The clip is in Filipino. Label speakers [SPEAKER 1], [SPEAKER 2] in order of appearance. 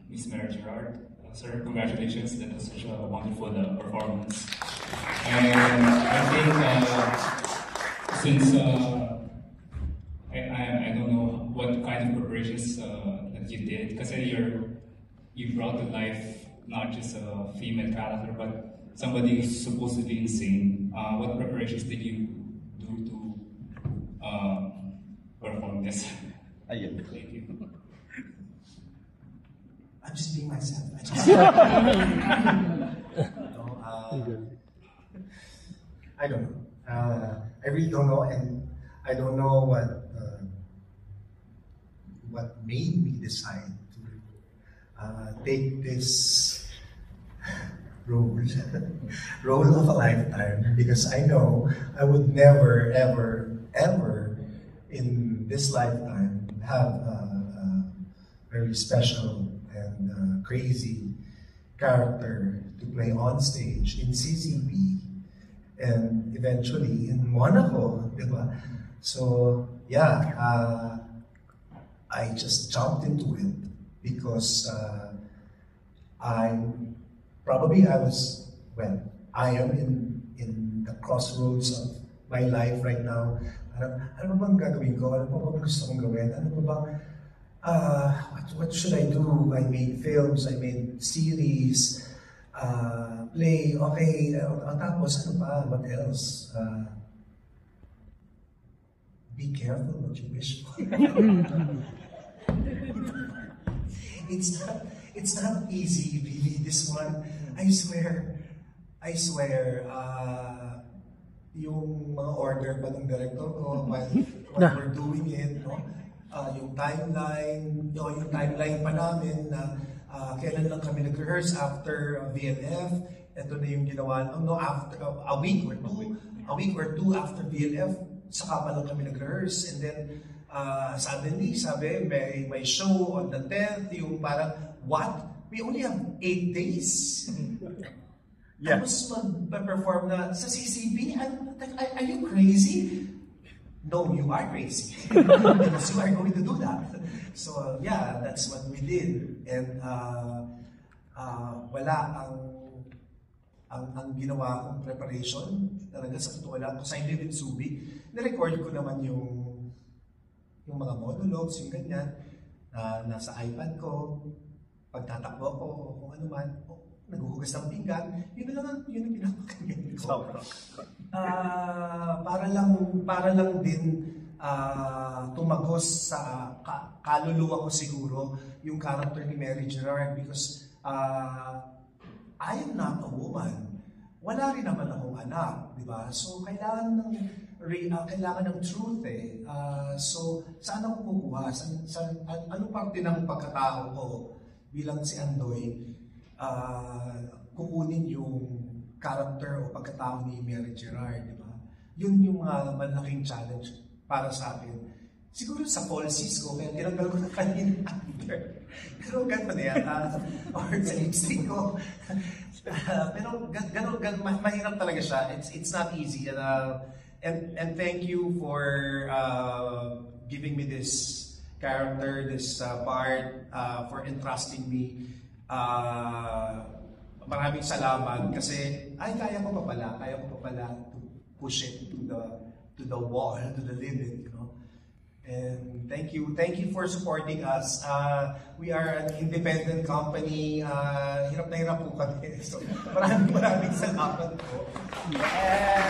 [SPEAKER 1] Miss Mary Gerard. Sir, congratulations. That was such a wonderful performance. And I think since I don't know what kind of preparations that you did, because you brought to life not just a female character, but somebody who's supposedly insane. What preparations did you do to perform this? Thank you.
[SPEAKER 2] I'm just being myself. I don't know. I really don't know, and I don't know what made me decide to take this role of a lifetime, because I know I would never, ever in this lifetime have a very special and crazy character to play on stage in CCP and eventually in Monaco, diba? So yeah, I just jumped into it because I am in the crossroads of my life right now. Ano bang gagawin ko? Ano ba bang gusto kong gawin? Ano ba bang what should I do? I made films, I made series, play, okay, tapos ano pa, what else? Be careful what you wish for. It's not easy, really, this one. I swear, yung mga order pa ng director ko while we're doing it, no? Yung timeline pa namin na kailan lang kami nag-rehearse after VLF. Ito na yung ginawa, after a week or two after VLF, saka pa lang kami nag-rehearse. And then suddenly, sabi, may show on the 10th, yung parang, what? We only have 8 days. Yeah. Tapos mag-perform na sa CCB? Are you crazy? No, you are crazy. Because you are going to do that. So yeah, that's what we did. And wala ang ginawa kong preparation. Talaga sa totoo lang, because I live in Subic, na-record ko naman yung mga monologues, yung ganyan, nasa iPad ko, pagtatakbo ko, kung ano man, naghuhugas ng pinggan, yun ang pinapakinggan ko. Para lang din tumagos sa kaluluwa ko siguro yung character ni Mary Gerard, because I am not a woman. Wala rin naman akong anak, di ba? So kailangan ng truth eh. So saan ako kukuha? Anong parte ng pagkatao ko bilang si Andoy kukunin yung character o pagkatao ni Mary Gerard, di ba? Yun yung mga malaking challenge para sa akin. Siguro sa policies ko, kaya tinanggal ko na kanina after. Pero gano'n na yata, or sa lipstick ko. Pero gano'n, mahirap talaga siya. It's not easy. And thank you for giving me this character, this part, for entrusting me. Maraming salamat kasi kaya ko pa pala to push it to the wall, to the limit, you know. And thank you for supporting us. We are an independent company. Hirap na hirap po kami. So maraming salamat po. Yeah.